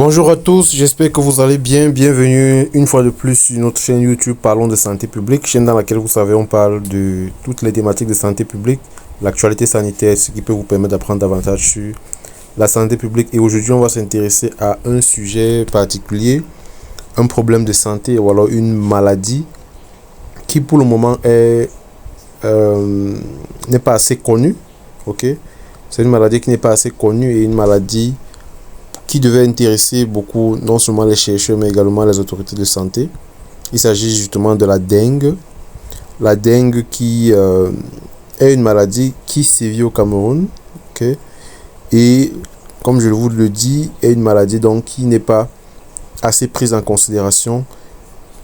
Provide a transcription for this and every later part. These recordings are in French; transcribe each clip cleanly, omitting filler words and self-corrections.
Bonjour à tous, j'espère que vous allez bien. Bienvenue une fois de plus sur notre chaîne YouTube Parlons de santé publique, chaîne dans laquelle vous savez on parle de toutes les thématiques de santé publique, l'actualité sanitaire, ce qui peut vous permettre d'apprendre davantage sur la santé publique. Et aujourd'hui, on va s'intéresser à un sujet particulier, un problème de santé ou alors une maladie qui pour le moment n'est pas assez connue. Ok, c'est une maladie qui n'est pas assez connue et une maladie qui devait intéresser beaucoup, non seulement les chercheurs, mais également les autorités de santé. Il s'agit justement de la dengue. La dengue qui est une maladie qui sévit au Cameroun. Okay? Et comme je vous le dis, est une maladie donc qui n'est pas assez prise en considération,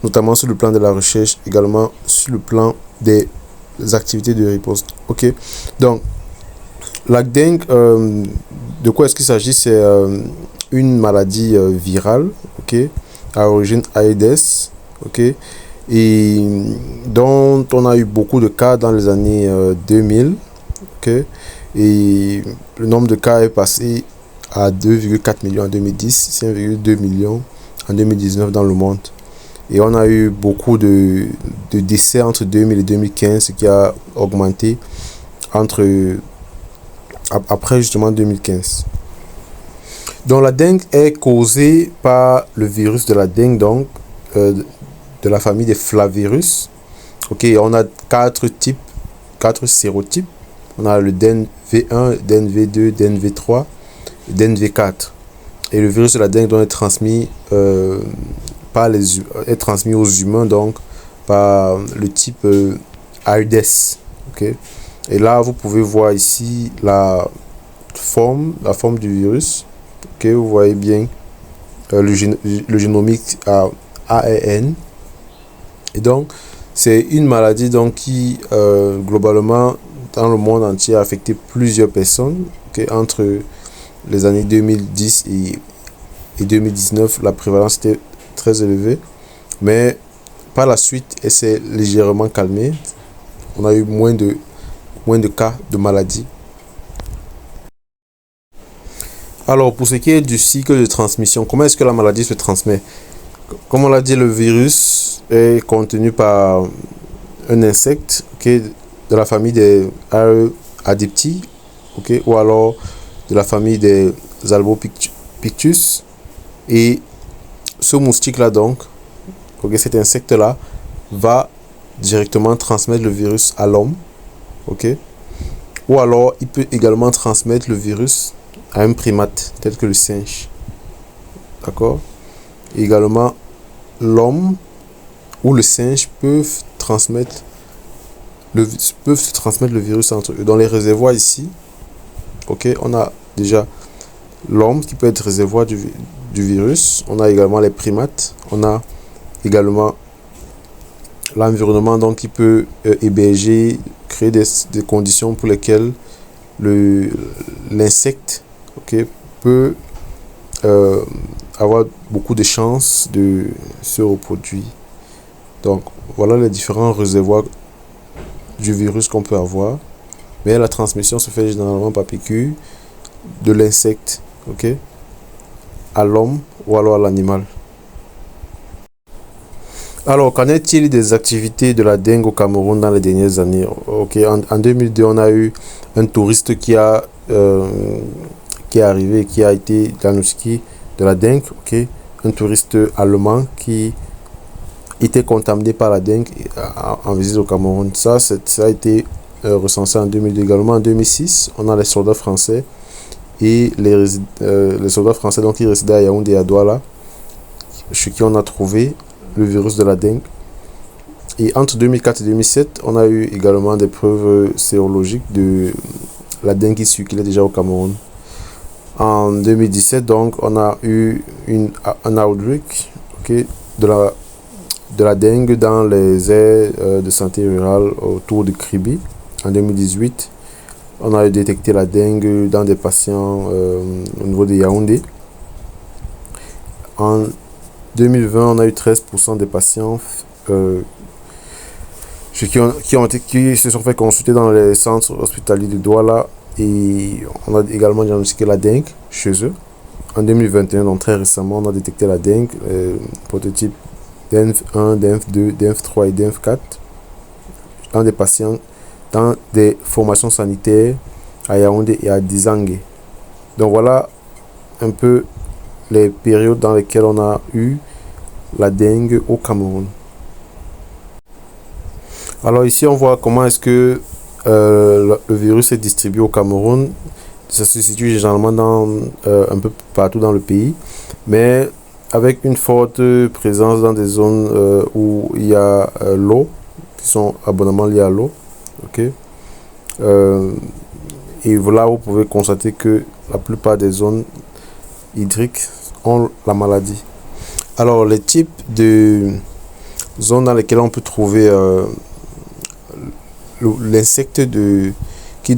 notamment sur le plan de la recherche, également sur le plan des activités de riposte. Ok, donc la dengue, de quoi est-ce qu'il s'agit? C'est une maladie virale, ok, à origine Aedes, ok, et dont on a eu beaucoup de cas dans les années 2000, ok, et le nombre de cas est passé à 2,4 millions en 2010, 5,2 millions en 2019 dans le monde. Et on a eu beaucoup de décès entre 2000 et 2015, ce qui a augmenté après justement 2015. Donc la dengue est causée par le virus de la dengue, donc de la famille des flavirus. Ok, on a quatre sérotypes. On a le DNV1, DNV2, DNV3 et DNV4. Et le virus de la dengue est transmis est transmis aux humains donc par le type Aedes. Ok. Et là, vous pouvez voir ici la forme du virus. Ok, vous voyez bien le génomique à ARN. Et donc, c'est une maladie donc, qui, globalement, dans le monde entier, a affecté plusieurs personnes. Okay, entre les années 2010 et 2019, la prévalence était très élevée. Mais par la suite, elle s'est légèrement calmée. On a eu moins de cas de maladie. Alors, pour ce qui est du cycle de transmission, comment est-ce que la maladie se transmet? Comme on l'a dit, le virus est contenu par un insecte, okay, de la famille des Aedes, okay, ou alors de la famille des Albopictus. Et ce moustique-là, donc, okay, cet insecte-là, va directement transmettre le virus à l'homme. Okay? Ou alors, il peut également transmettre le virus à un primate, tel que le singe. D'accord? Également, l'homme ou le singe peuvent transmettre le virus entre eux. Dans les réservoirs ici, ok, on a déjà l'homme qui peut être réservoir du virus. On a également les primates. On a également l'environnement donc qui peut héberger, créer des conditions pour lesquelles l'insecte, okay, peut avoir beaucoup de chances de se reproduire. Donc voilà les différents réservoirs du virus qu'on peut avoir, mais la transmission se fait généralement par piqûre de l'insecte, ok, à l'homme ou alors à l'animal. Alors, qu'en est-il des activités de la dengue au Cameroun dans les dernières années? Ok, en 2002, on a eu un touriste qui est arrivé et qui a été diagnostiqué de la dengue. Ok, un touriste allemand qui était contaminé par la dengue en visite au Cameroun. Ça a été recensé en 2002 également. En 2006, on a les soldats français et les soldats français donc, qui résidaient à Yaoundé et à Douala, chez qui on a trouvé le virus de la dengue. Et entre 2004 et 2007, on a eu également des preuves sérologiques de la dengue qui circulait déjà au Cameroun. En 2017, donc, on a eu un outbreak, okay, de la dengue dans les aires de santé rurale autour de Kribi. En 2018, on a détecté la dengue dans des patients au niveau de Yaoundé. En 2020, on a eu 13% des patients qui se sont fait consulter dans les centres hospitaliers de Douala, et on a également diagnostiqué la dengue chez eux. en 2021, donc très récemment, on a détecté la dengue, prototype DENF1, DENF2, DENF3 et DENF4 dans des patients dans des formations sanitaires à Yaoundé et à Dizangue. Donc voilà un peu les périodes dans lesquelles on a eu la dengue au Cameroun. Alors ici, on voit comment est-ce que le virus est distribué au Cameroun. Ça se situe généralement un peu partout dans le pays, mais avec une forte présence dans des zones où il y a l'eau, qui sont abondamment liées à l'eau. Ok. Et voilà, vous pouvez constater que la plupart des zones hydriques ont la maladie. Alors, les types de zones dans lesquelles on peut trouver l'insecte qui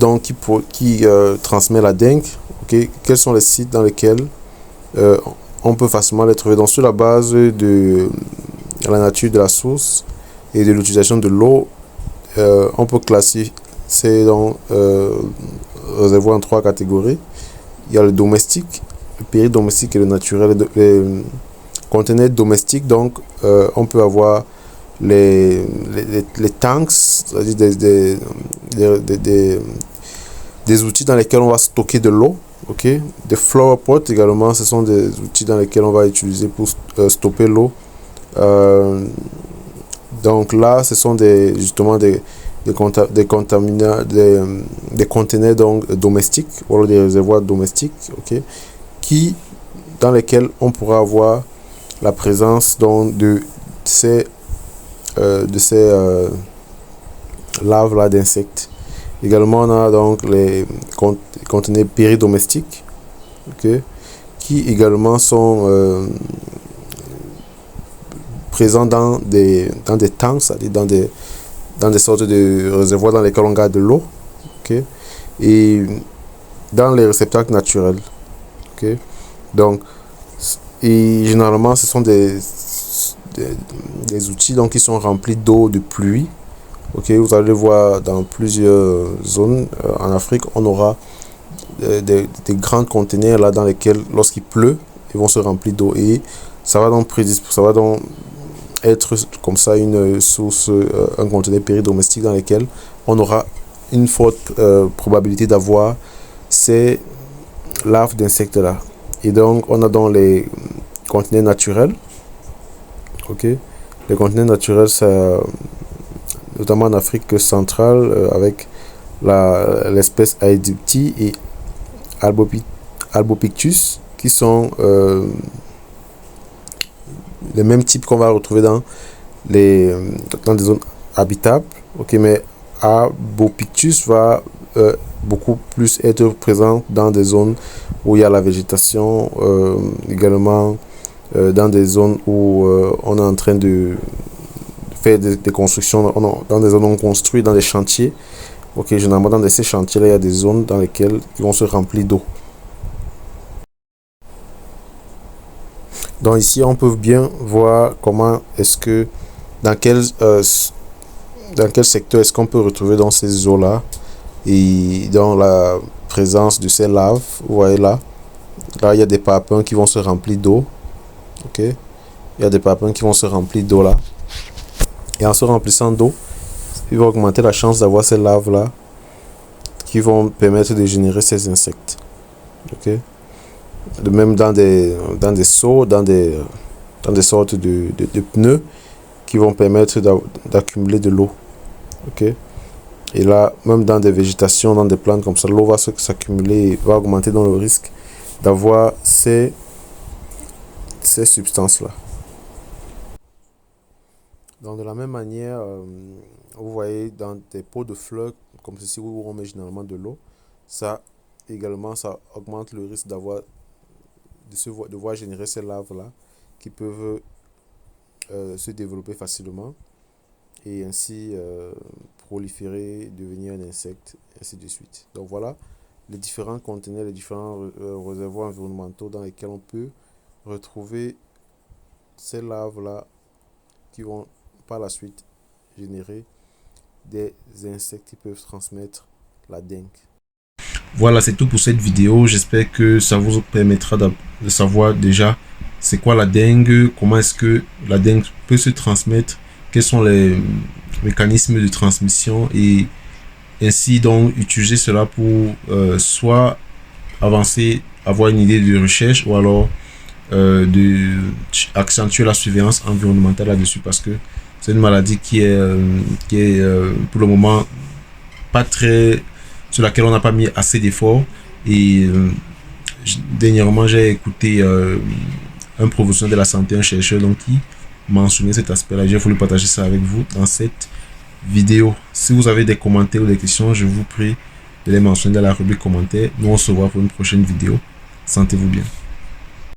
transmet la dengue, okay? Quels sont les sites dans lesquels on peut facilement les trouver? Donc, sur la base de la nature de la source et de l'utilisation de l'eau, on peut classer ces réservoirs en 3 catégories. Il y a le domestique, le péridomestique et le naturel. Les conteneurs domestiques, donc on peut avoir les tanks, c'est-à-dire des outils dans lesquels on va stocker de l'eau. Okay? Des flower pots également, ce sont des outils dans lesquels on va utiliser pour stopper l'eau. Donc là, ce sont justement des contaminants, des conteneurs donc, domestiques, ou des réservoirs domestiques, okay? Dans lesquels on pourra avoir la présence donc, de ces larves là d'insectes. Également, on a donc les conteneurs péridomestiques, okay? Qui également sont présents dans des tanks, c'est-à-dire dans des sortes de réservoirs dans lesquels on garde de l'eau, okay? Et dans les réceptacles naturels. Okay? Donc, et généralement, ce sont des outils donc, qui sont remplis d'eau de pluie. Okay? Vous allez voir dans plusieurs zones en Afrique, on aura des grands conteneurs là, dans lesquels, lorsqu'il pleut, ils vont se remplir d'eau. Et ça va donc être comme ça une source, un conteneur péridomestique dans lequel on aura une forte probabilité d'avoir ces larves d'insectes là. Et donc on a dans les conteneurs naturels, ok, les conteneurs naturels, ça, notamment en Afrique centrale avec l'espèce Aegypti et Albopictus qui sont les mêmes types qu'on va retrouver dans des zones habitables, ok, mais Albopictus va beaucoup plus être présent dans des zones où il y a la végétation, également dans des zones où on est en train de faire des constructions, dans des zones où on construit, dans des chantiers. Ok, généralement dans ces chantiers-là, il y a des zones dans lesquelles ils vont se remplir d'eau. Donc ici, on peut bien voir comment est-ce que, dans quel secteur est-ce qu'on peut retrouver dans ces eaux-là et dans la présence de ces larves. Vous voyez là, il y a des papins qui vont se remplir d'eau. Ok, il y a des papins qui vont se remplir d'eau là. Et en se remplissant d'eau, il va augmenter la chance d'avoir ces larves là qui vont permettre de générer ces insectes. Ok. De même dans des seaux, dans des sortes de pneus qui vont permettre d'accumuler de l'eau. Ok. Et là, même dans des végétations, dans des plantes comme ça, l'eau va s'accumuler et va augmenter dans le risque d'avoir ces substances-là. Donc de la même manière, vous voyez dans des pots de fleurs comme ceci où on met généralement de l'eau, ça également ça augmente le risque de voir générer ces larves-là qui peuvent se développer facilement et ainsi proliférer, devenir un insecte, ainsi de suite. Donc voilà les différents conteneurs, les différents réservoirs environnementaux dans lesquels on peut retrouver ces larves-là qui vont par la suite générer des insectes qui peuvent transmettre la dengue. Voilà, c'est tout pour cette vidéo. J'espère que ça vous permettra de savoir déjà c'est quoi la dengue, comment est-ce que la dengue peut se transmettre, quels sont les mécanismes de transmission, et ainsi donc utiliser cela pour soit avancer, avoir une idée de recherche, ou alors de accentuer la surveillance environnementale là-dessus, parce que c'est une maladie qui est pour le moment pas très, sur laquelle on n'a pas mis assez d'efforts. Et dernièrement j'ai écouté un professionnel de la santé, un chercheur, donc qui mentionnait cet aspect-là. J'ai voulu partager ça avec vous dans cette vidéo. Si vous avez des commentaires ou des questions, je vous prie de les mentionner dans la rubrique commentaires. Nous on se voit pour une prochaine vidéo. Sentez-vous bien.